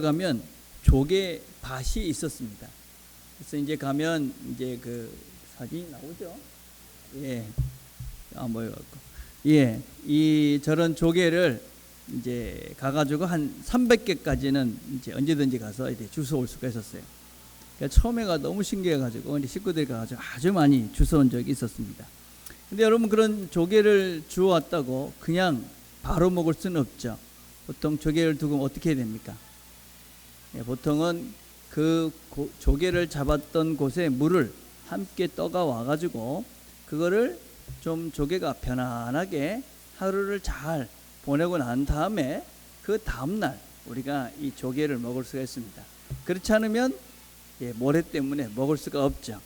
가면 조개 밭이 있었습니다. 그래서 이제 가면 이제 그 사진이 나오죠. 예, 모여갖고 이 저런 조개를 이제 가가지고 한 300개까지는 이제 언제든지 가서 이제 주워 올 수가 있었어요. 그러니까 처음에가 너무 신기해가지고 이제 식구들이 가가지고 아주 많이 주워 온 적이 있었습니다. 근데 여러분, 그런 조개를 주워 왔다고 그냥 바로 먹을 수는 없죠. 보통 조개를 두고 어떻게 해야 됩니까? 보통은 그 조개를 잡았던 곳에 물을 함께 떠가 와가지고 그거를 좀 조개가 편안하게 하루를 잘 보내고 난 다음에 그 다음날 우리가 이 조개를 먹을 수가 있습니다. 그렇지 않으면 모래 때문에 먹을 수가 없죠.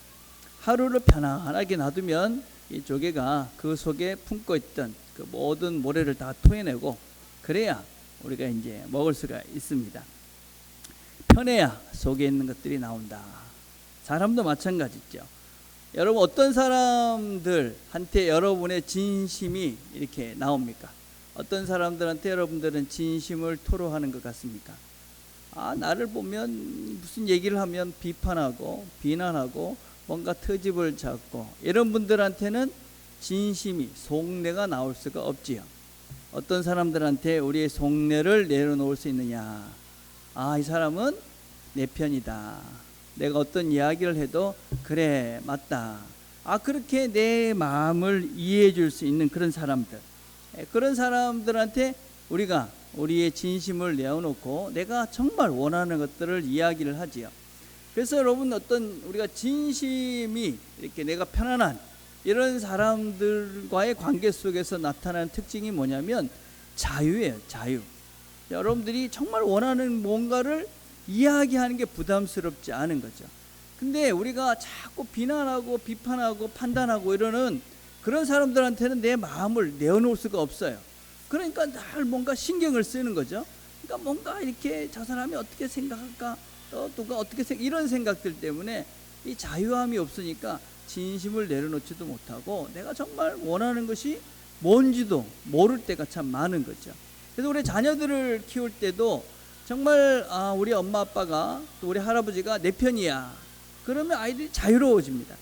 하루를 편안하게 놔두면 이 조개가 그 속에 품고 있던 그 모든 모래를 다 토해내고 그래야 우리가 이제 먹을 수가 있습니다. 편해야 속에 있는 것들이 나온다. 사람도 마찬가지죠. 여러분, 어떤 사람들한테 여러분의 진심이 이렇게 나옵니까? 어떤 사람들한테 여러분들은 진심을 토로하는 것 같습니까? 나를 보면 무슨 얘기를 하면 비판하고 비난하고 뭔가 트집을 잡고 이런 분들한테는 진심이 속내가 나올 수가 없지요. 어떤 사람들한테 우리의 속내를 내려놓을 수 있느냐? 이 사람은 내 편이다. 내가 어떤 이야기를 해도 그래, 맞다. 그렇게 내 마음을 이해해 줄 수 있는 그런 사람들, 그런 사람들한테 우리가 우리의 진심을 내어놓고 내가 정말 원하는 것들을 이야기를 하지요. 그래서 여러분, 어떤 우리가 진심이 이렇게 내가 편안한 이런 사람들과의 관계 속에서 나타나는 특징이 뭐냐면 자유예요. 자유. 여러분들이 정말 원하는 뭔가를 이야기하는 게 부담스럽지 않은 거죠. 근데 우리가 자꾸 비난하고 비판하고 판단하고 이러는 그런 사람들한테는 내 마음을 내어놓을 수가 없어요. 그러니까 늘 뭔가 신경을 쓰는 거죠. 그러니까 뭔가 이렇게 저 사람이 어떻게 생각할까, 누가 어떻게 이런 생각들 때문에 이 자유함이 없으니까 진심을 내려놓지도 못하고 내가 정말 원하는 것이 뭔지도 모를 때가 참 많은 거죠. 그래서 우리 자녀들을 키울 때도 정말 우리 엄마 아빠가 또 우리 할아버지가 내 편이야. 그러면 아이들이 자유로워집니다.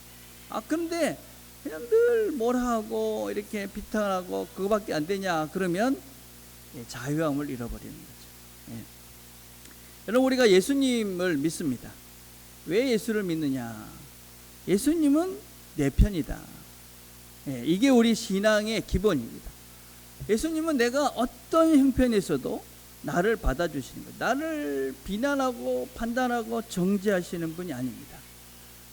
그런데 그냥 늘 뭐라 하고 이렇게 비판하고 그거밖에 안 되냐 그러면 자유함을 잃어버리는 거죠. 여러분, 우리가 예수님을 믿습니다. 왜 예수를 믿느냐? 예수님은 내 편이다. 이게 우리 신앙의 기본입니다. 예수님은 내가 어떤 형편에서도 나를 받아주시는 거예요. 나를 비난하고 판단하고 정죄하시는 분이 아닙니다.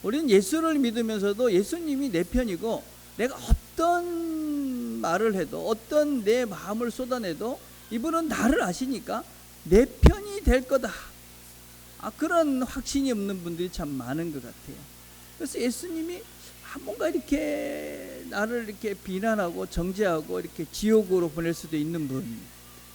우리는 예수를 믿으면서도 예수님이 내 편이고 내가 어떤 말을 해도 어떤 내 마음을 쏟아내도 이분은 나를 아시니까 내 편이 될 거다. 그런 확신이 없는 분들이 참 많은 것 같아요. 그래서 예수님이 뭔가 이렇게 나를 이렇게 비난하고 정죄하고 이렇게 지옥으로 보낼 수도 있는 분,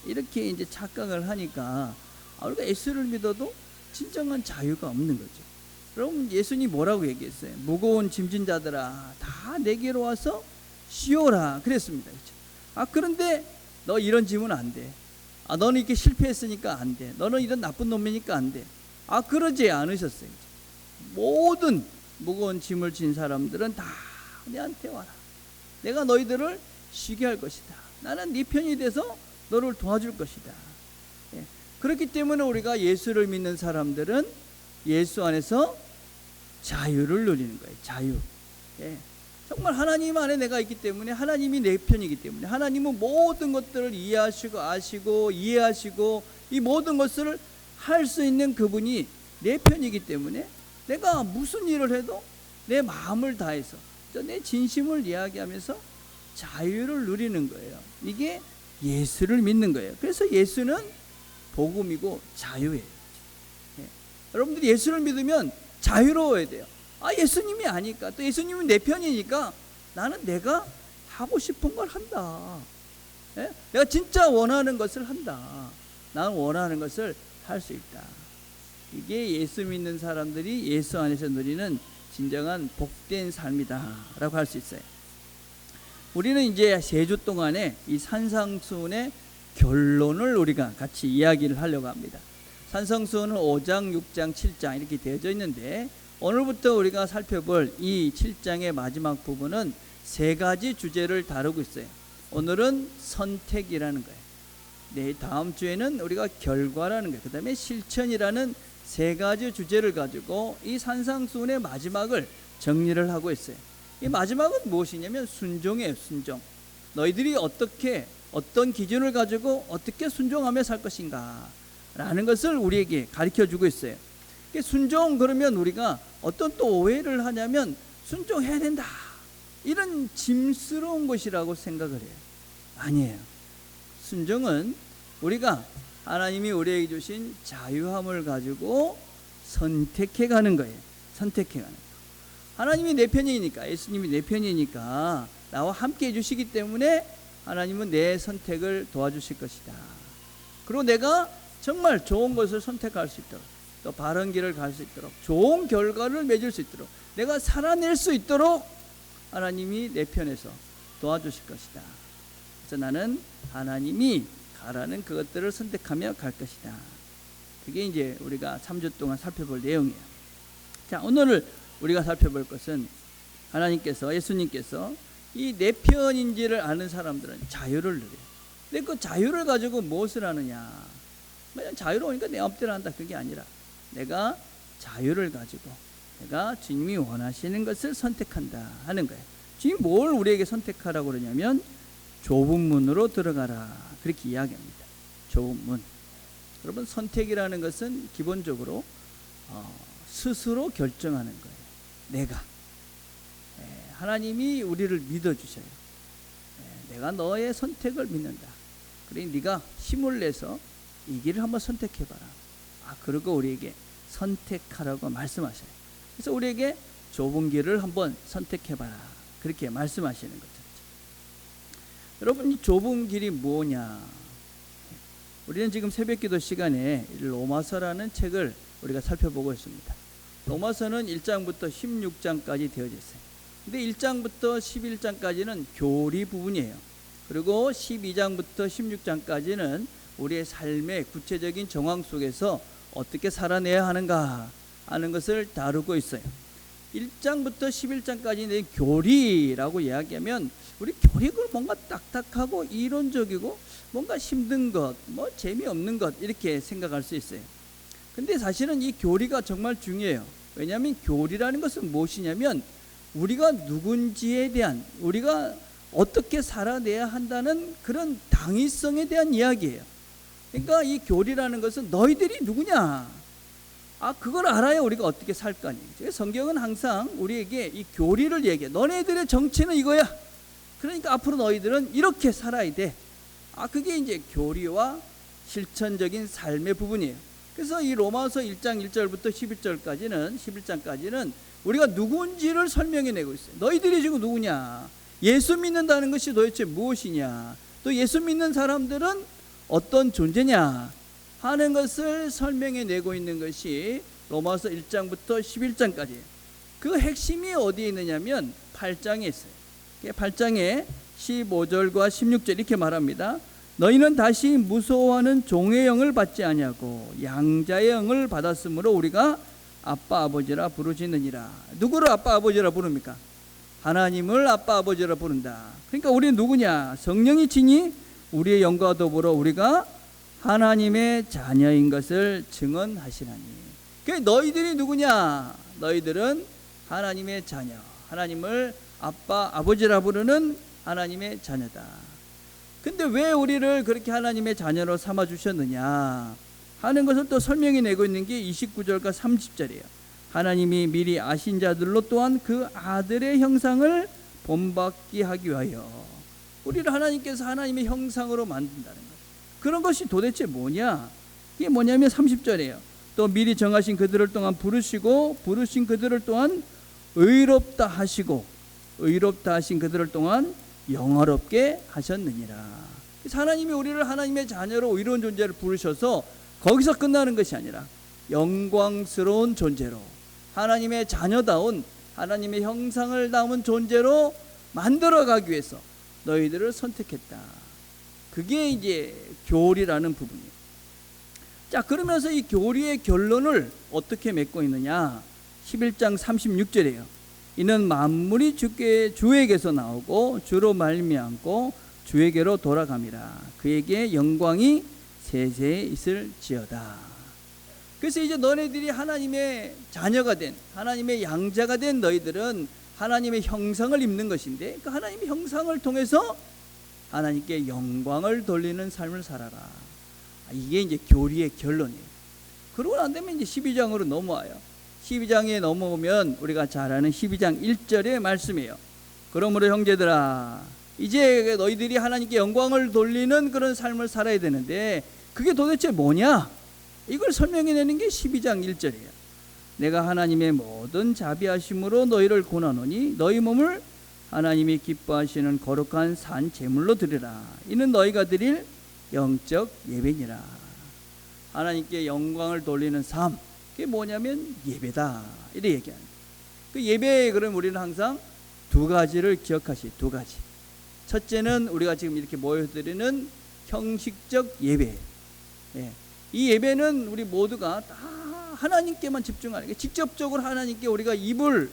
이렇게 이제 착각을 하니까 우리가 예수를 믿어도 진정한 자유가 없는 거죠. 여러분, 예수님이 뭐라고 얘기했어요? 무거운 짐진 자들아, 다 내게로 와서 쉬어라 그랬습니다. 그렇죠? 그런데 너 이런 짐은 안 돼. 너는 이렇게 실패했으니까 안 돼. 너는 이런 나쁜 놈이니까 안 돼. 그러지 않으셨어요. 모든 무거운 짐을 진 사람들은 다 내한테 와라. 내가 너희들을 쉬게 할 것이다. 나는 네 편이 돼서 너를 도와줄 것이다. 그렇기 때문에 우리가 예수를 믿는 사람들은 예수 안에서 자유를 누리는 거예요. 자유. 정말 하나님 안에 내가 있기 때문에, 하나님이 내 편이기 때문에, 하나님은 모든 것들을 이해하시고 아시고 이해하시고 이 모든 것을 할 수 있는 그분이 내 편이기 때문에 내가 무슨 일을 해도 내 마음을 다해서 내 진심을 이야기하면서 자유를 누리는 거예요. 이게 예수를 믿는 거예요. 그래서 예수는 복음이고 자유예요. 여러분들이 예수를 믿으면 자유로워야 돼요. 예수님이 아니까, 또 예수님은 내 편이니까 나는 내가 하고 싶은 걸 한다. 내가 진짜 원하는 것을 한다. 나는 원하는 것을 할 수 있다. 이게 예수 믿는 사람들이 예수 안에서 누리는 진정한 복된 삶이다 라고 할 수 있어요. 우리는 이제 3주 동안에 이 산상수훈의 결론을 우리가 같이 이야기를 하려고 합니다. 산성수는 5장, 6장, 7장 이렇게 되어져 있는데 오늘부터 우리가 살펴볼 이 7장의 마지막 부분은 세 가지 주제를 다루고 있어요. 오늘은 선택이라는 거예요. 네, 다음 주에는 우리가 결과라는 거예요. 그 다음에 실천이라는 세 가지 주제를 가지고 이 산상수훈의 마지막을 정리를 하고 있어요. 이 마지막은 무엇이냐면 순종이에요. 순종. 너희들이 어떤 기준을 가지고 어떻게 순종하며 살 것인가 라는 것을 우리에게 가르쳐 주고 있어요. 순종 그러면 우리가 어떤 또 오해를 하냐면 순종해야 된다 이런 짐스러운 것이라고 생각을 해요. 아니에요. 순종은 우리가 하나님이 우리에게 주신 자유함을 가지고 선택해 가는 거예요. 선택해 가는 거예요. 하나님이 내 편이니까, 예수님이 내 편이니까 나와 함께 해주시기 때문에 하나님은 내 선택을 도와주실 것이다. 그리고 내가 정말 좋은 것을 선택할 수 있도록, 또 바른 길을 갈 수 있도록, 좋은 결과를 맺을 수 있도록, 내가 살아낼 수 있도록 하나님이 내 편에서 도와주실 것이다. 그래서 나는 하나님이 가라는 그것들을 선택하며 갈 것이다. 그게 이제 우리가 3주 동안 살펴볼 내용이에요. 자, 오늘 우리가 살펴볼 것은 하나님께서, 예수님께서 이 내 편인지를 아는 사람들은 자유를 누려요. 근데 그 자유를 가지고 무엇을 하느냐? 그냥 자유로우니까 내 마음대로 한다, 그게 아니라 내가 자유를 가지고 내가 주님이 원하시는 것을 선택한다 하는 거예요. 주님 뭘 우리에게 선택하라고 그러냐면 좁은 문으로 들어가라, 그렇게 이야기합니다. 좁은 문. 여러분, 선택이라는 것은 기본적으로 스스로 결정하는 거예요. 내가. 하나님이 우리를 믿어주셔요. 내가 너의 선택을 믿는다. 그러니 네가 힘을 내서 이 길을 한번 선택해봐라. 그리고 우리에게 선택하라고 말씀하셔요. 그래서 우리에게 좁은 길을 한번 선택해봐라, 그렇게 말씀하시는 거죠. 여러분, 이 좁은 길이 뭐냐? 우리는 지금 새벽기도 시간에 로마서라는 책을 우리가 살펴보고 있습니다. 로마서는 1장부터 16장까지 되어져 있어요. 근데 1장부터 11장까지는 교리 부분이에요. 그리고 12장부터 16장까지는 우리의 삶의 구체적인 정황 속에서 어떻게 살아내야 하는가 하는 것을 다루고 있어요. 1장부터 11장까지는 교리라고 이야기하면 우리 교리가 뭔가 딱딱하고 이론적이고 뭔가 힘든 것, 뭐 재미없는 것 이렇게 생각할 수 있어요. 근데 사실은 이 교리가 정말 중요해요. 왜냐하면 교리라는 것은 무엇이냐면 우리가 누군지에 대한, 우리가 어떻게 살아내야 한다는 그런 당위성에 대한 이야기예요. 그러니까 이 교리라는 것은 너희들이 누구냐, 그걸 알아야 우리가 어떻게 살 거 아니에요. 성경은 항상 우리에게 이 교리를 얘기해. 너네들의 정체는 이거야. 그러니까 앞으로 너희들은 이렇게 살아야 돼. 그게 이제 교리와 실천적인 삶의 부분이에요. 그래서 이 로마서 1장 1절부터 11장까지는 우리가 누군지를 설명해내고 있어요. 너희들이 지금 누구냐, 예수 믿는다는 것이 도대체 무엇이냐, 또 예수 믿는 사람들은 어떤 존재냐 하는 것을 설명해내고 있는 것이 로마서 1장부터 11장까지예요. 그 핵심이 어디에 있느냐면 8장에 있어요. 8장에 15절과 16절 이렇게 말합니다. 너희는 다시 무서워하는 종의 영을 받지 아니하고 양자의 영을 받았으므로 우리가 아빠 아버지라 부르짖느니라. 누구를 아빠 아버지라 부릅니까? 하나님을 아빠 아버지라 부른다. 그러니까 우리는 누구냐? 성령이 친히 우리의 영과 더불어 우리가 하나님의 자녀인 것을 증언하시나니. 그러니까 너희들이 누구냐? 너희들은 하나님의 자녀, 하나님을 아빠 아버지라 부르는 하나님의 자녀다. 근데 왜 우리를 그렇게 하나님의 자녀로 삼아 주셨느냐 하는 것을 또 설명해 내고 있는 게 29절과 30절이에요. 하나님이 미리 아신 자들로 또한 그 아들의 형상을 본받게 하기 위하여 우리를 하나님께서 하나님의 형상으로 만든다는 거예요. 그런 것이 도대체 뭐냐? 이게 뭐냐면 30절이에요. 또 미리 정하신 그들을 또한 부르시고 부르신 그들을 또한 의롭다 하시고 의롭다 하신 그들을 또한 영화롭게 하셨느니라. 하나님이 우리를 하나님의 자녀로 의로운 존재를 부르셔서 거기서 끝나는 것이 아니라 영광스러운 존재로, 하나님의 자녀다운 하나님의 형상을 담은 존재로 만들어가기 위해서 너희들을 선택했다. 그게 이제 교리라는 부분이에요. 자, 그러면서 이 교리의 결론을 어떻게 맺고 있느냐? 11장 36절이에요. 이는 만물이 주에게서 나오고 주로 말미암고 주에게로 돌아갑니다. 그에게 영광이 세세에 있을지어다. 그래서 이제 너네들이 하나님의 자녀가 된, 하나님의 양자가 된 너희들은 하나님의 형상을 입는 것인데, 그 하나님의 형상을 통해서 하나님께 영광을 돌리는 삶을 살아라. 이게 이제 교리의 결론이에요. 그러고 난 다음에 이제 12장으로 넘어와요. 12장에 넘어오면 우리가 잘 아는 12장 1절의 말씀이에요. 그러므로 형제들아, 이제 너희들이 하나님께 영광을 돌리는 그런 삶을 살아야 되는데, 그게 도대체 뭐냐? 이걸 설명해내는 게 12장 1절이에요. 내가 하나님의 모든 자비하심으로 너희를 권하노니 너희 몸을 하나님이 기뻐하시는 거룩한 산 제물로 드리라. 이는 너희가 드릴 영적 예배니라. 하나님께 영광을 돌리는 삶, 그게 뭐냐면 예배다, 이렇게 얘기합니다. 그 예배에 그럼 우리는 항상 두 가지를 기억하시. 두 가지. 첫째는 우리가 지금 이렇게 모여드리는 형식적 예배. 이 예배는 우리 모두가 다 하나님께만 집중하는 게, 직접적으로 하나님께 우리가 입을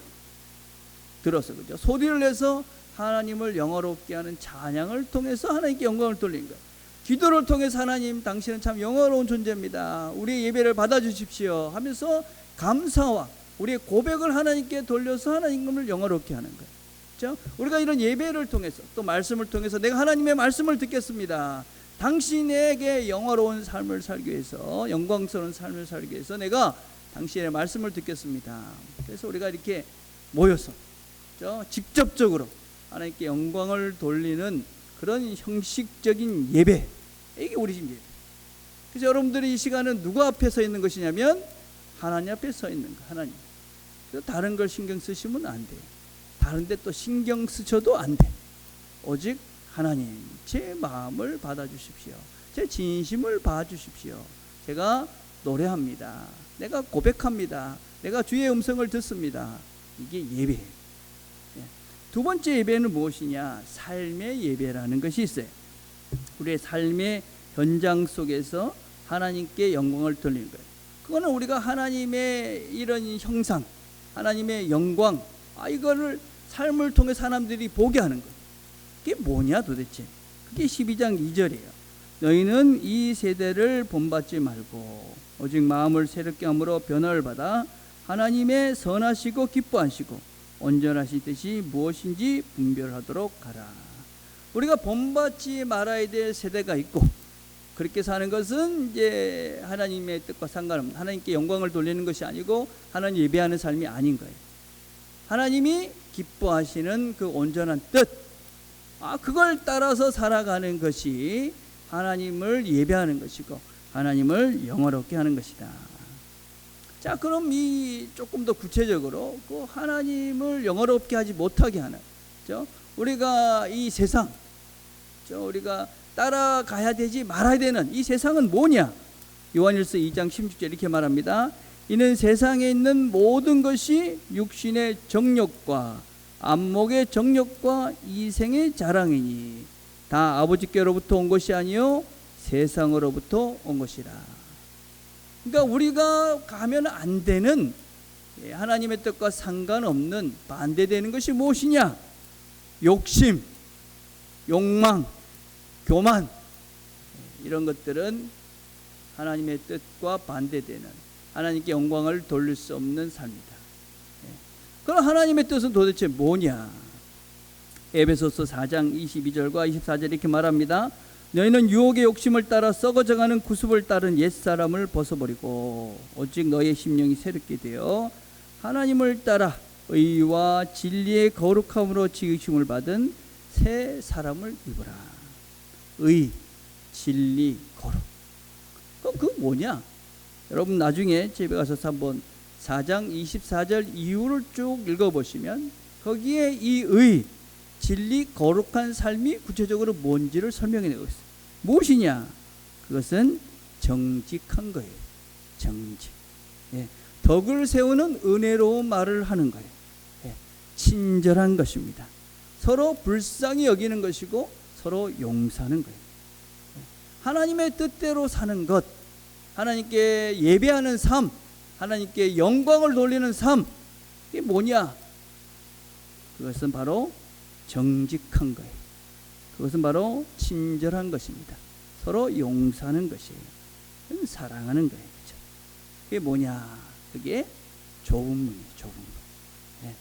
들어서, 그죠? 소리를 내서 하나님을 영화롭게 하는 찬양을 통해서 하나님께 영광을 돌리는 거예요. 기도를 통해서 하나님, 당신은 참 영화로운 존재입니다, 우리의 예배를 받아주십시오 하면서 감사와 우리의 고백을 하나님께 돌려서 하나님을 영화롭게 하는 거예요. 그렇죠? 우리가 이런 예배를 통해서, 또 말씀을 통해서 내가 하나님의 말씀을 듣겠습니다, 당신에게 영화로운 삶을 살기 위해서, 영광스러운 삶을 살기 위해서 내가 당신의 말씀을 듣겠습니다. 그래서 우리가 이렇게 모여서, 그렇죠? 직접적으로 하나님께 영광을 돌리는 그런 형식적인 예배, 이게 우리 집 예배. 그래서 여러분들이 이 시간은 누구 앞에 서 있는 것이냐면 하나님 앞에 서 있는 거. 하나님. 그래서 다른 걸 신경 쓰시면 안 돼요. 다른 데 또 신경 쓰셔도 안 돼. 오직 하나님, 제 마음을 받아주십시오. 제 진심을 봐주십시오. 제가 노래합니다. 내가 고백합니다. 내가 주의 음성을 듣습니다. 이게 예배예요. 두 번째 예배는 무엇이냐? 삶의 예배라는 것이 있어요. 우리의 삶의 현장 속에서 하나님께 영광을 돌리는 거예요. 그거는 우리가 하나님의 이런 형상, 하나님의 영광, 이거를 삶을 통해 사람들이 보게 하는 거예요. 그게 뭐냐 도대체? 그게 12장 2절이에요. 너희는 이 세대를 본받지 말고 오직 마음을 새롭게 함으로 변화를 받아 하나님의 선하시고 기뻐하시고 온전하신 뜻이 무엇인지 분별하도록 하라. 우리가 본받지 말아야 될 세대가 있고, 그렇게 사는 것은 이제 하나님의 뜻과 상관없는, 하나님께 영광을 돌리는 것이 아니고 하나님 예배하는 삶이 아닌 거예요. 하나님이 기뻐하시는 그 온전한 뜻, 그걸 따라서 살아가는 것이 하나님을 예배하는 것이고 하나님을 영화롭게 하는 것이다. 자, 그럼 이 조금 더 구체적으로 그 하나님을 영화롭게 하지 못하게 하는, 그렇죠? 우리가 이 세상, 그렇죠? 우리가 따라가야 되지 말아야 되는 이 세상은 뭐냐? 요한일서 2장 16절 이렇게 말합니다. 이는 세상에 있는 모든 것이 육신의 정욕과 안목의 정욕과 이생의 자랑이니 다 아버지께로부터 온 것이 아니요 세상으로부터 온 것이라. 그러니까 우리가 가면 안 되는, 하나님의 뜻과 상관없는 반대되는 것이 무엇이냐? 욕심, 욕망, 교만, 이런 것들은 하나님의 뜻과 반대되는, 하나님께 영광을 돌릴 수 없는 삶이다. 그럼 하나님의 뜻은 도대체 뭐냐? 에베소서 4장 22절과 24절 이렇게 말합니다. 너희는 유혹의 욕심을 따라 썩어져가는 구습을 따른 옛사람을 벗어버리고 오직 너희의 심령이 새롭게 되어 하나님을 따라 의와 진리의 거룩함으로 지으심을 받은 새 사람을 입으라. 의, 진리, 거룩. 그거 뭐냐? 여러분 나중에 집에 가서 한번 4장 24절 이후를 쭉 읽어보시면 거기에 이 의, 진리, 거룩한 삶이 구체적으로 뭔지를 설명해내고 있어요. 무엇이냐? 그것은 정직한 거예요. 정직. 덕을 세우는 은혜로운 말을 하는 거예요. 친절한 것입니다. 서로 불쌍히 여기는 것이고 서로 용서하는 거예요. 하나님의 뜻대로 사는 것, 하나님께 예배하는 삶, 하나님께 영광을 돌리는 삶, 이게 뭐냐? 그것은 바로 정직한 거예요. 그것은 바로 친절한 것입니다. 서로 용서하는 것이에요. 사랑하는 거예요. 그렇죠? 그게 뭐냐? 그게 좁은 문이에요. 좁은 문. 네.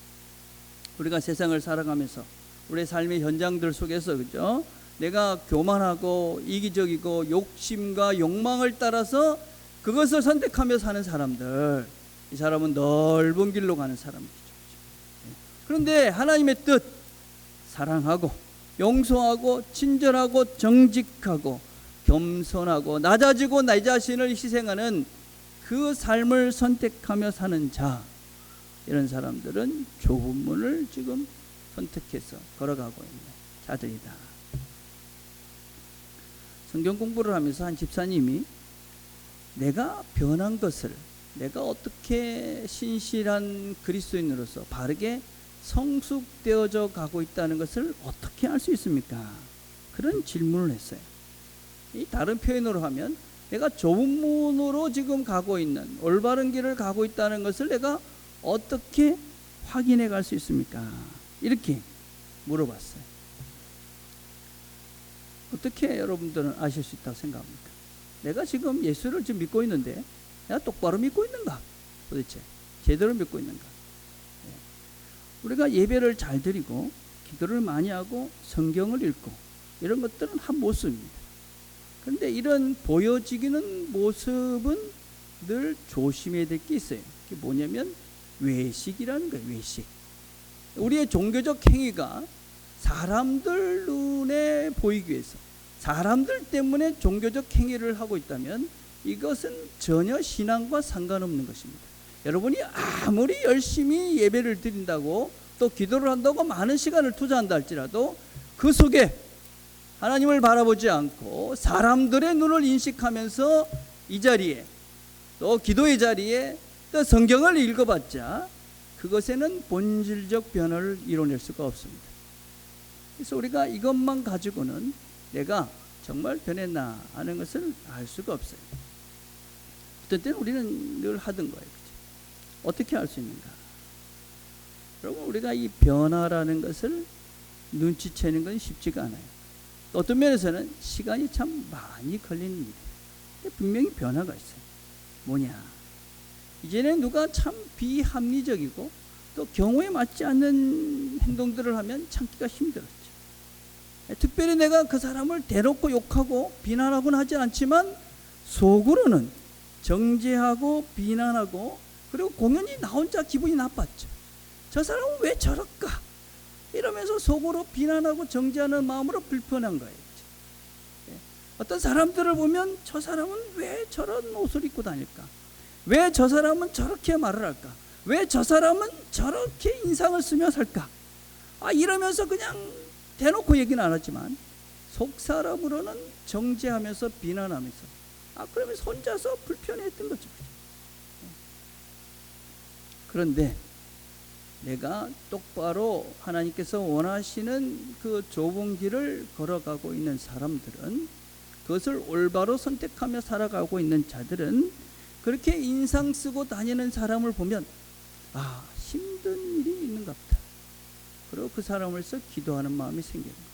우리가 세상을 살아가면서 우리의 삶의 현장들 속에서, 그죠? 내가 교만하고 이기적이고 욕심과 욕망을 따라서 그것을 선택하며 사는 사람들, 이 사람은 넓은 길로 가는 사람이죠. 그런데 하나님의 뜻, 사랑하고 용서하고 친절하고 정직하고 겸손하고 낮아지고 나 자신을 희생하는 그 삶을 선택하며 사는 자, 이런 사람들은 좁은 문을 지금 선택해서 걸어가고 있는 자들이다. 성경 공부를 하면서 한 집사님이 내가 변한 것을, 내가 어떻게 신실한 그리스도인으로서 바르게 성숙되어져 가고 있다는 것을 어떻게 알 수 있습니까? 그런 질문을 했어요. 이 다른 표현으로 하면 내가 좁은 문으로 지금 가고 있는, 올바른 길을 가고 있다는 것을 내가 어떻게 확인해 갈 수 있습니까? 이렇게 물어봤어요. 어떻게 여러분들은 아실 수 있다고 생각합니까? 내가 지금 예수를 지금 믿고 있는데 내가 똑바로 믿고 있는가? 도대체 제대로 믿고 있는가? 우리가 예배를 잘 드리고 기도를 많이 하고 성경을 읽고 이런 것들은 한 모습입니다. 그런데 이런 보여지기는 모습은 늘 조심해야 될 게 있어요. 그게 뭐냐면 외식이라는 거예요. 외식. 우리의 종교적 행위가 사람들 눈에 보이기 위해서, 사람들 때문에 종교적 행위를 하고 있다면 이것은 전혀 신앙과 상관없는 것입니다. 여러분이 아무리 열심히 예배를 드린다고 또 기도를 한다고 많은 시간을 투자한다 할지라도 그 속에 하나님을 바라보지 않고 사람들의 눈을 인식하면서 이 자리에, 또 기도의 자리에, 또 성경을 읽어봤자 그것에는 본질적 변화를 이뤄낼 수가 없습니다. 그래서 우리가 이것만 가지고는 내가 정말 변했나 하는 것을 알 수가 없어요. 어떤 때는 우리는 늘 하던 거예요. 그렇죠? 어떻게 알 수 있는가? 여러분, 우리가 이 변화라는 것을 눈치채는 건 쉽지가 않아요. 어떤 면에서는 시간이 참 많이 걸리는 일이에요. 분명히 변화가 있어요. 뭐냐? 이제는 누가 참 비합리적이고 또 경우에 맞지 않는 행동들을 하면 참기가 힘들었죠. 특별히 내가 그 사람을 대놓고 욕하고 비난하고는 하지 않지만 속으로는 정죄하고 비난하고, 그리고 공연히 나 혼자 기분이 나빴죠. 저 사람은 왜 저럴까? 이러면서 속으로 비난하고 정죄하는 마음으로 불편한 거예요. 어떤 사람들을 보면 저 사람은 왜 저런 옷을 입고 다닐까? 왜 저 사람은 저렇게 말을 할까? 왜 저 사람은 저렇게 인상을 쓰며 살까? 이러면서 그냥 대놓고 얘기는 안 하지만 속 사람으로는 정죄하면서 비난하면서 그러면서 혼자서 불편했던 거죠. 그런데 내가 똑바로 하나님께서 원하시는 그 좁은 길을 걸어가고 있는 사람들은, 그것을 올바로 선택하며 살아가고 있는 자들은 그렇게 인상 쓰고 다니는 사람을 보면 힘든 일이 있는가 보다. 그리고 그 사람을 위해서 기도하는 마음이 생기는 거죠.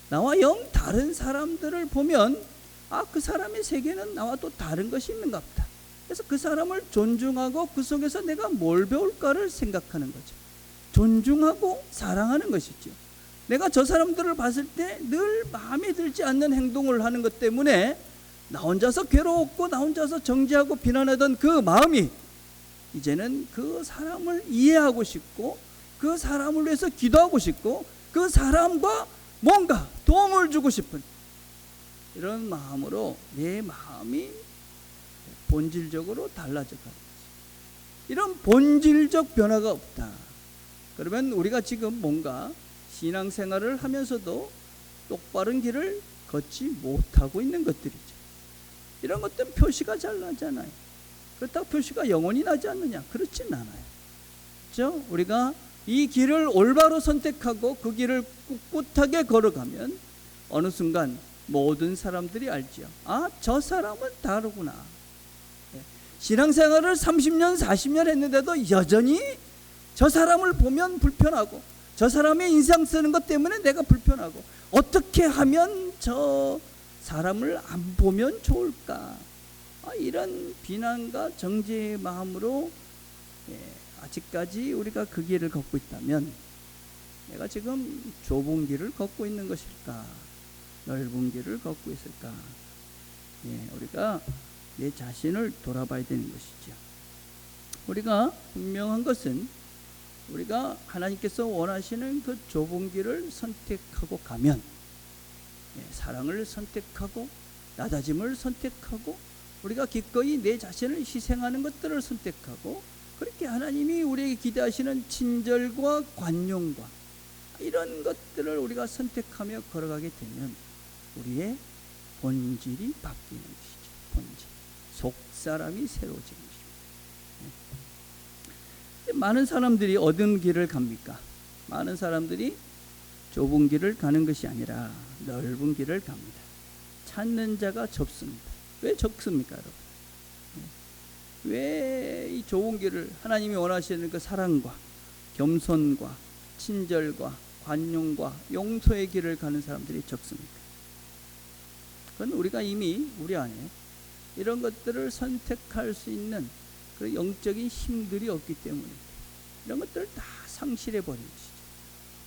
나와 영 다른 사람들을 보면 그 사람의 세계는 나와 또 다른 것이 있는가 보다. 그래서 그 사람을 존중하고 그 속에서 내가 뭘 배울까를 생각하는 거죠. 존중하고 사랑하는 것이죠. 내가 저 사람들을 봤을 때 늘 마음에 들지 않는 행동을 하는 것 때문에 나 혼자서 괴로웠고 나 혼자서 정죄하고 비난하던 그 마음이 이제는 그 사람을 이해하고 싶고 그 사람을 위해서 기도하고 싶고 그 사람과 뭔가 도움을 주고 싶은 이런 마음으로 내 마음이 본질적으로 달라져 가는 거죠. 이런 본질적 변화가 없다. 그러면 우리가 지금 뭔가 신앙생활을 하면서도 똑바른 길을 걷지 못하고 있는 것들이죠. 이런 것들은 표시가 잘 나잖아요. 그렇다고 표시가 영원히 나지 않느냐? 그렇진 않아요. 그렇죠? 우리가 이 길을 올바로 선택하고 그 길을 꿋꿋하게 걸어가면 어느 순간 모든 사람들이 알지요. 저 사람은 다르구나. 신앙생활을 30년 40년 했는데도 여전히 저 사람을 보면 불편하고 저 사람의 인상 쓰는 것 때문에 내가 불편하고 어떻게 하면 저 사람을 안 보면 좋을까, 이런 비난과 정죄의 마음으로 아직까지 우리가 그 길을 걷고 있다면 내가 지금 좁은 길을 걷고 있는 것일까, 넓은 길을 걷고 있을까? 우리가 내 자신을 돌아봐야 되는 것이죠. 우리가 분명한 것은 우리가 하나님께서 원하시는 그 좁은 길을 선택하고 가면, 사랑을 선택하고 낮아짐을 선택하고 우리가 기꺼이 내 자신을 희생하는 것들을 선택하고, 그렇게 하나님이 우리에게 기대하시는 친절과 관용과 이런 것들을 우리가 선택하며 걸어가게 되면 우리의 본질이 바뀌는 것이죠. 본질, 속사람이 새로워지는 것입니다. 많은 사람들이 어떤 길을 갑니까? 많은 사람들이 좁은 길을 가는 것이 아니라 넓은 길을 갑니다. 찾는 자가 적습니다. 왜 적습니까, 여러분? 왜 이 좁은 길을, 하나님이 원하시는 그 사랑과 겸손과 친절과 관용과 용서의 길을 가는 사람들이 적습니까? 그건 우리가 이미 우리 안에 이런 것들을 선택할 수 있는 그 영적인 힘들이 없기 때문에 이런 것들을 다 상실해 버린 것이죠.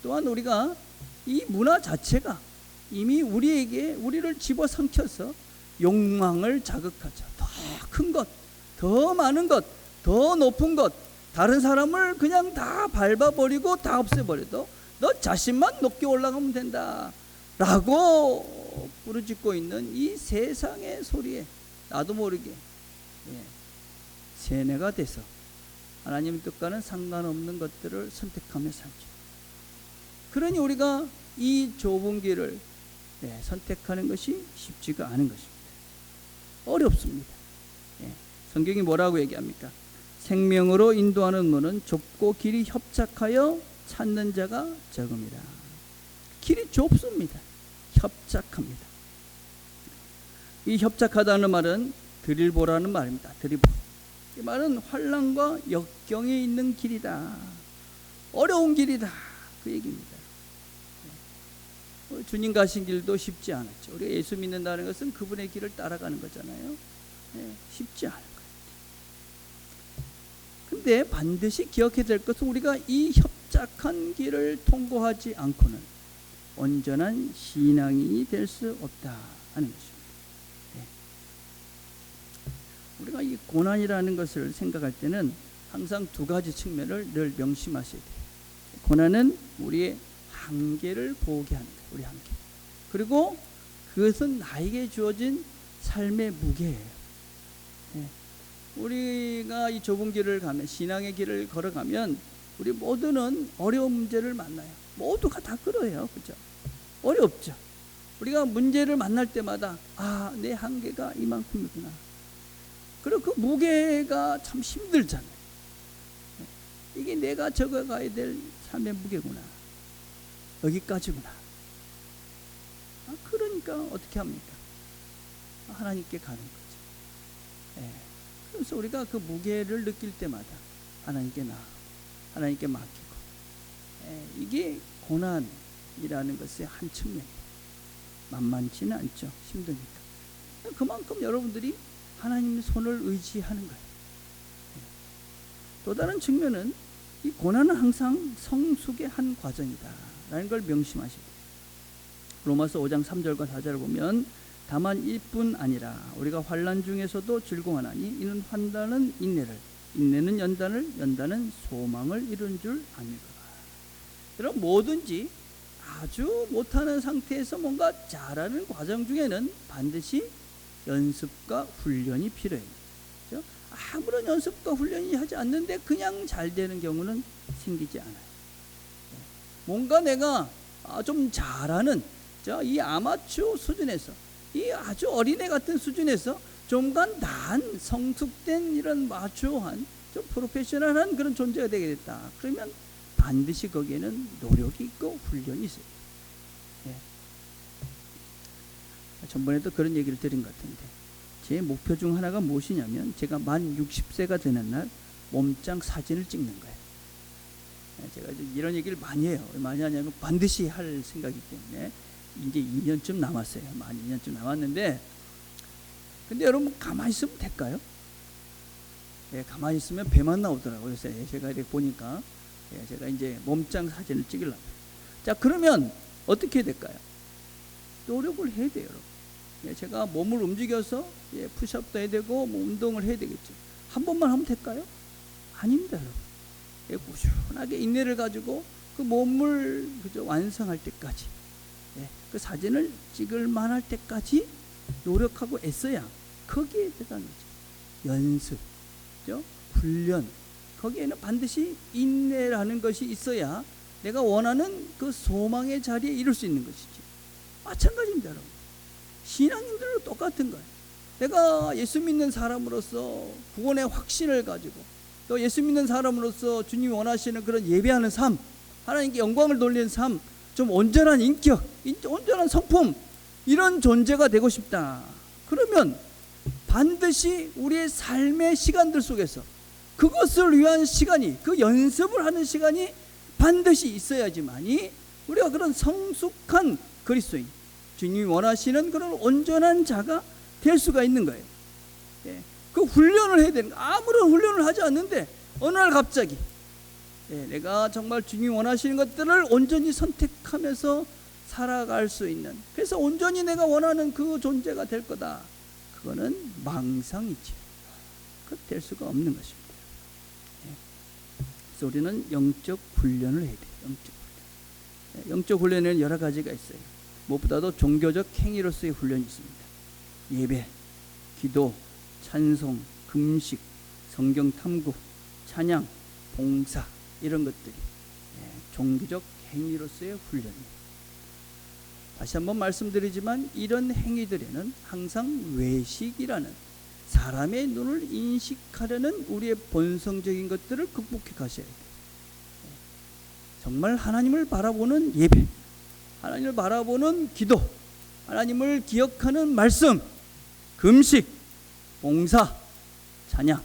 또한 우리가 이 문화 자체가 이미 우리를 집어삼켜서 욕망을 자극하죠. 더 큰 것, 더 많은 것, 더 높은 것, 다른 사람을 그냥 다 밟아버리고 다 없애버려도 너 자신만 높게 올라가면 된다 라고 부르짖고 있는 이 세상의 소리에 나도 모르게 세뇌가 돼서 하나님의 뜻과는 상관없는 것들을 선택하며 살죠. 그러니 우리가 이 좁은 길을 선택하는 것이 쉽지가 않은 것입니다. 어렵습니다. 성경이 뭐라고 얘기합니까? 생명으로 인도하는 문은 좁고 길이 협착하여 찾는 자가 적음이라. 길이 좁습니다. 협착합니다. 이 협착하다는 말은 드릴보라는 말입니다. 드릴보. 이 말은 환난과 역경에 있는 길이다. 어려운 길이다. 그 얘기입니다. 주님 가신 길도 쉽지 않았죠. 우리가 예수 믿는다는 것은 그분의 길을 따라가는 거잖아요. 쉽지 않은 거예요. 근데 반드시 기억해야 될 것은 우리가 이 협착한 길을 통과하지 않고는 온전한 신앙인이 될 수 없다 하는 것입니다. 우리가 이 고난이라는 것을 생각할 때는 항상 두 가지 측면을 늘 명심하셔야 돼요. 고난은 우리의 한계를 보게 하는 거예요. 우리 한계. 그리고 그것은 나에게 주어진 삶의 무게예요. 우리가 이 좁은 길을 가면, 신앙의 길을 걸어가면 우리 모두는 어려운 문제를 만나요. 모두가 다 그래요. 그죠? 어렵죠. 우리가 문제를 만날 때마다 내 한계가 이만큼이구나. 그리고 그 무게가 참 힘들잖아요. 이게 내가 적어가야 될 삶의 무게구나. 여기까지구나. 그러니까 어떻게 합니까? 하나님께 가는 거죠. 그래서 우리가 그 무게를 느낄 때마다 하나님께 나아가고 하나님께 맡기고, 이게 고난이라는 것의 한 측면이에요. 만만치는 않죠. 힘드니까. 그만큼 여러분들이 하나님의 손을 의지하는 거예요. 또 다른 측면은 이 고난은 항상 성숙의 한 과정이다 라는 걸 명심하셔야 돼요. 로마서 5장 3절과 4절을 보면 다만 이뿐 아니라 우리가 환난 중에서도 즐거워하나니 이는 환난은 인내를, 인내는 연단을, 연단은 소망을 이룬 줄 아니거라. 여러분, 뭐든지 아주 못하는 상태에서 뭔가 잘하는 과정 중에는 반드시 연습과 훈련이 필요해요. 그렇죠? 아무런 연습과 훈련이 하지 않는데 그냥 잘 되는 경우는 생기지 않아요. 뭔가 내가 좀 잘하는 이 아마추어 수준에서, 이 아주 어린애 같은 수준에서 좀간 나은 성숙된 이런 마추어한 좀 프로페셔널한 그런 존재가 되게 됐다. 그러면 반드시 거기에는 노력이 있고 훈련이 있어요. 전번에도 그런 얘기를 드린 것 같은데, 제 목표 중 하나가 무엇이냐면 제가 만 60세가 되는 날 몸짱 사진을 찍는 거예요. 제가 이런 얘기를 많이 해요. 많이 하냐면 반드시 할 생각이기 때문에 이제 2년쯤 남았어요. 만 2년쯤 남았는데, 근데 여러분 가만히 있으면 될까요? 예, 가만히 있으면 배만 나오더라고요. 그래서 제가 이렇게 보니까 제가 이제 몸짱 사진을 찍으려고. 자, 그러면 어떻게 해야 될까요? 노력을 해야 돼요, 여러분. 제가 몸을 움직여서 푸시업도 해야 되고 뭐 운동을 해야 되겠죠. 한 번만 하면 될까요? 아닙니다, 여러분. 꾸준하게 인내를 가지고 그 몸을 그저 완성할 때까지, 그 사진을 찍을 만할 때까지 노력하고 애써야 거기에 들어가는 거죠. 연습, 그죠? 훈련, 거기에는 반드시 인내라는 것이 있어야 내가 원하는 그 소망의 자리에 이룰 수 있는 것이지. 마찬가지입니다, 여러분. 신앙인들도 똑같은 거예요. 내가 예수 믿는 사람으로서 구원의 확신을 가지고 또 예수 믿는 사람으로서 주님이 원하시는 그런 예배하는 삶, 하나님께 영광을 돌리는 삶, 좀 온전한 인격, 온전한 성품, 이런 존재가 되고 싶다. 그러면 반드시 우리의 삶의 시간들 속에서 그것을 위한 시간이, 그 연습을 하는 시간이 반드시 있어야지만이 우리가 그런 성숙한 그리스도인, 주님이 원하시는 그런 온전한 자가 될 수가 있는 거예요. 그 훈련을 해야 되는 거예요. 아무런 훈련을 하지 않는데 어느 날 갑자기 내가 정말 주님이 원하시는 것들을 온전히 선택하면서 살아갈 수 있는, 그래서 온전히 내가 원하는 그 존재가 될 거다. 그거는 망상이지. 그렇게 될 수가 없는 것입니다. 그래서 우리는 영적 훈련을 해야 돼요. 영적 훈련에는 여러 가지가 있어요. 무엇보다도 종교적 행위로서의 훈련이 있습니다. 예배, 기도, 찬송, 금식, 성경 탐구, 찬양, 봉사, 이런 것들이 종교적 행위로서의 훈련입니다. 다시 한번 말씀드리지만 이런 행위들에는 항상 외식이라는 사람의 눈을 인식하려는 우리의 본성적인 것들을 극복해 가셔야 돼요. 정말 하나님을 바라보는 예배, 하나님을 바라보는 기도, 하나님을 기억하는 말씀, 금식, 봉사, 찬양,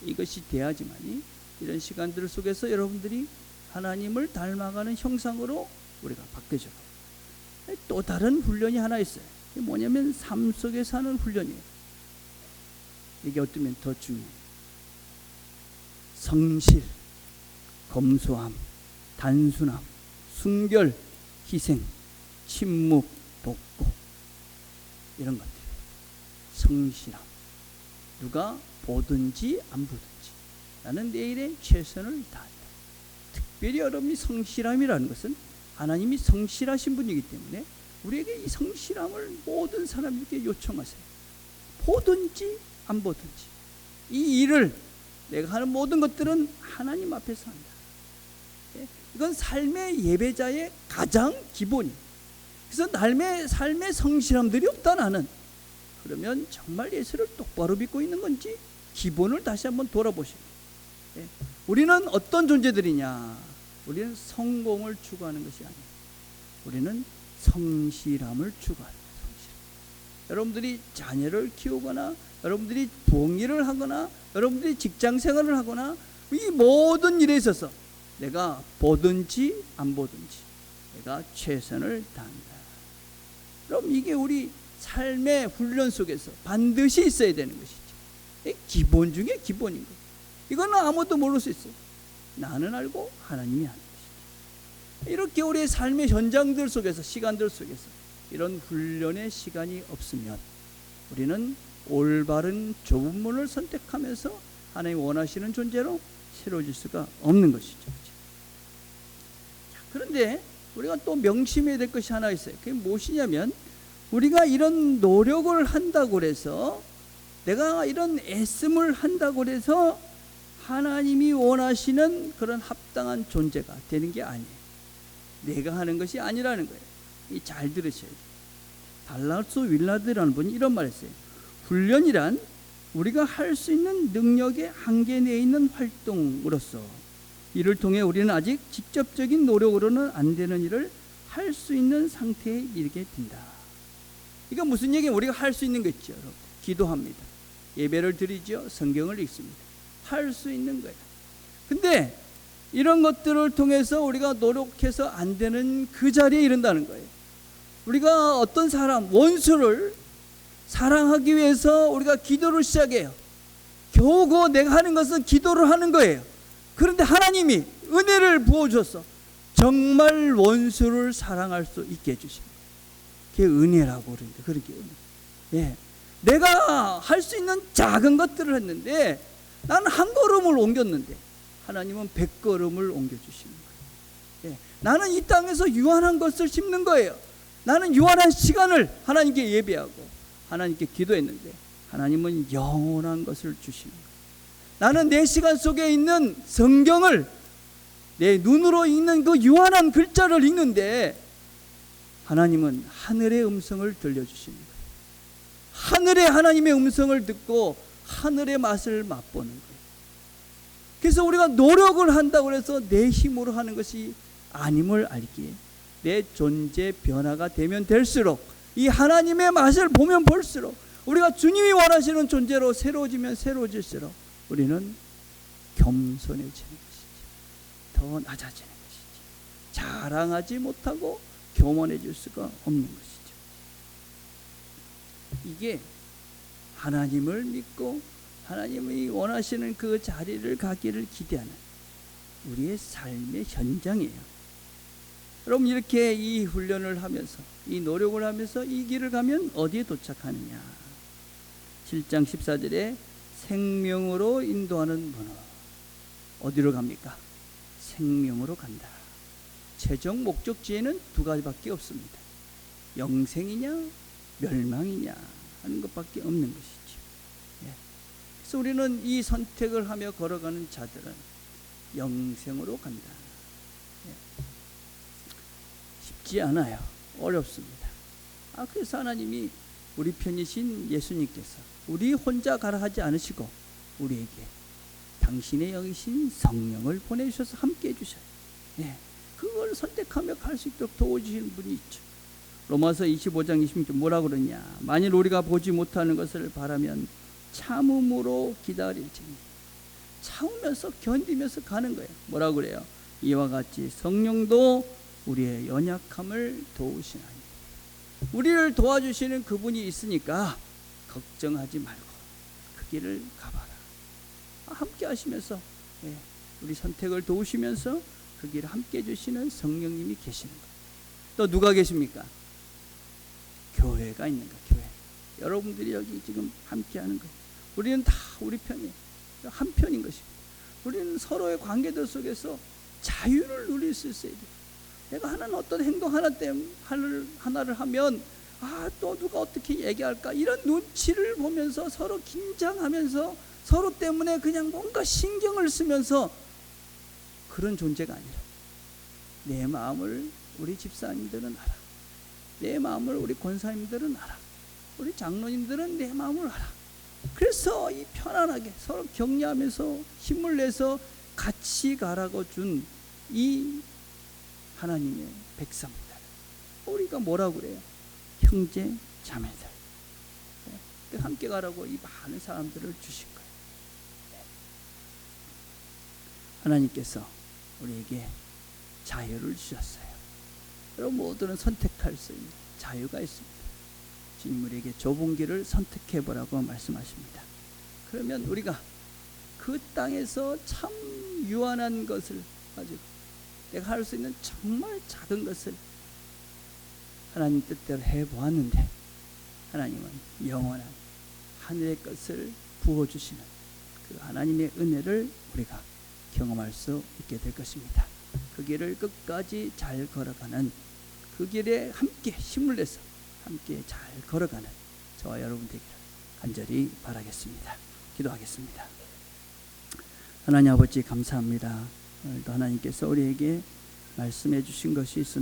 이것이 돼야지만이 이런 시간들 속에서 여러분들이 하나님을 닮아가는 형상으로 우리가 바뀌어져요. 또 다른 훈련이 하나 있어요. 이게 뭐냐면 삶 속에 사는 훈련이에요. 이게 어쩌면 더 중요해요. 성실, 검소함, 단순함, 순결, 희생, 침묵, 복고, 이런 것들. 성실함. 누가 보든지 안 보든지 나는 내일의 최선을 다한다. 특별히 여러분이 성실함이라는 것은 하나님이 성실하신 분이기 때문에 우리에게 이 성실함을 모든 사람에게 요청하세요. 보든지 안 보든지 이 일을, 내가 하는 모든 것들은 하나님 앞에서 한다. 이건 삶의 예배자의 가장 기본이에요. 그래서 삶의 성실함들이 없다 나는, 그러면 정말 예수를 똑바로 믿고 있는 건지 기본을 다시 한번 돌아보시고, 우리는 어떤 존재들이냐? 우리는 성공을 추구하는 것이 아니에요. 우리는 성실함을 추구하는 거예요. 성실. 여러분들이 자녀를 키우거나 여러분들이 부엌일을 하거나 여러분들이 직장생활을 하거나 이 모든 일에 있어서 내가 보든지 안 보든지 내가 최선을 다한다. 그럼 이게 우리 삶의 훈련 속에서 반드시 있어야 되는 것이죠. 기본 중에 기본인 거예요. 이거는 아무도 모를 수 있어요. 나는 알고 하나님이 아는 것이죠. 이렇게 우리의 삶의 현장들 속에서, 시간들 속에서 이런 훈련의 시간이 없으면 우리는 올바른 좁은 문을 선택하면서 하나님 원하시는 존재로 새로워질 수가 없는 것이죠. 그런데 우리가 또 명심해야 될 것이 하나 있어요. 그게 무엇이냐면, 우리가 이런 노력을 한다고 해서, 내가 이런 애씀을 한다고 해서 하나님이 원하시는 그런 합당한 존재가 되는 게 아니에요. 내가 하는 것이 아니라는 거예요. 잘 들으셔야 돼요. 달라스 윌라드라는 분이 이런 말 했어요. 훈련이란 우리가 할 수 있는 능력의 한계 내에 있는 활동으로서 이를 통해 우리는 아직 직접적인 노력으로는 안 되는 일을 할 수 있는 상태에 이르게 된다. 이건 무슨 얘기예요? 우리가 할 수 있는 거 있죠, 여러분. 기도합니다. 예배를 드리죠. 성경을 읽습니다. 할 수 있는 거예요. 근데 이런 것들을 통해서 우리가 노력해서 안 되는 그 자리에 이른다는 거예요. 우리가 어떤 사람, 원수를 사랑하기 위해서 우리가 기도를 시작해요. 겨우고 내가 하는 것은 기도를 하는 거예요. 그런데 하나님이 은혜를 부어줘서 정말 원수를 사랑할 수 있게 해주십니다. 그게 은혜라고 그러는데, 그렇게 은혜. 예. 내가 할 수 있는 작은 것들을 했는데, 나는 한 걸음을 옮겼는데 하나님은 100걸음을 옮겨주시는 거예요. 예. 나는 이 땅에서 유한한 것을 심는 거예요. 나는 유한한 시간을 하나님께 예배하고 하나님께 기도했는데 하나님은 영원한 것을 주시는 거예요. 나는 내 시간 속에 있는 성경을 내 눈으로 읽는 그 유한한 글자를 읽는데 하나님은 하늘의 음성을 들려주시는 거예요. 하늘의 하나님의 음성을 듣고 하늘의 맛을 맛보는 거예요. 그래서 우리가 노력을 한다고 해서 내 힘으로 하는 것이 아님을 알기에 내 존재 변화가 되면 될수록 이 하나님의 맛을 보면 볼수록 우리가 주님이 원하시는 존재로 새로워지면 새로워질수록 우리는 겸손해지는 것이지, 더 낮아지는 것이지, 자랑하지 못하고 교만해질 수가 없는 것이죠. 이게 하나님을 믿고 하나님이 원하시는 그 자리를 가기를 기대하는 우리의 삶의 현장이에요. 여러분, 이렇게 이 훈련을 하면서 이 노력을 하면서 이 길을 가면 어디에 도착하느냐. 7장 14절에 생명으로 인도하는 문어. 어디로 갑니까? 생명으로 간다. 최종 목적지에는 두 가지밖에 없습니다. 영생이냐 멸망이냐 하는 것밖에 없는 것이죠. 그래서 우리는 이 선택을 하며 걸어가는 자들은 영생으로 간다. 쉽지 않아요. 어렵습니다. 그래서 하나님이 우리 편이신 예수님께서 우리 혼자 가라 하지 않으시고 우리에게 당신의 영이신 성령을 보내주셔서 함께 해주셔요. 그걸 선택하며 갈 수 있도록 도와주시는 분이 있죠. 로마서 25장 26절 뭐라고 그러냐. 만일 우리가 보지 못하는 것을 바라면 참음으로 기다릴지니. 참으면서 견디면서 가는 거예요. 뭐라고 그래요? 이와 같이 성령도 우리의 연약함을 도우시나니. 우리를 도와주시는 그분이 있으니까 걱정하지 말고 그 길을 가봐라. 함께 하시면서 우리 선택을 도우시면서 그 길을 함께 해주시는 성령님이 계시는 거예요. 또 누가 계십니까? 교회가 있는 거예요. 교회. 여러분들이 여기 지금 함께 하는 거예요. 우리는 다 우리 편이에요. 한 편인 것입니다. 우리는 서로의 관계들 속에서 자유를 누릴 수 있어야 돼요. 내가 하는 어떤 행동 하나를 하면 또 누가 어떻게 얘기할까 이런 눈치를 보면서 서로 긴장하면서 서로 때문에 그냥 뭔가 신경을 쓰면서 그런 존재가 아니라 내 마음을 우리 집사님들은 알아. 내 마음을 우리 권사님들은 알아. 우리 장로님들은 내 마음을 알아. 그래서 이 편안하게 서로 격려하면서 힘을 내서 같이 가라고 준 이 하나님의 백성들, 우리가 뭐라고 그래요? 형제 자매들. 함께 가라고 이 많은 사람들을 주신 거예요. 하나님께서 우리에게 자유를 주셨어요. 여러분 모두는 선택할 수 있는 자유가 있습니다. 주님 우리에게 좁은 길을 선택해보라고 말씀하십니다. 그러면 우리가 그 땅에서 참 유한한 것을 가지고 내가 할 수 있는 정말 작은 것을 하나님 뜻대로 해보았는데 하나님은 영원한 하늘의 것을 부어주시는 그 하나님의 은혜를 우리가 경험할 수 있게 될 것입니다. 그 길을 끝까지 잘 걸어가는, 그 길에 함께 힘을 내서 함께 잘 걸어가는 저와 여러분 되기를 간절히 바라겠습니다. 기도하겠습니다. 하나님 아버지 감사합니다. 오늘도 하나님께서 우리에게 말씀해 주신 것이 있습니다.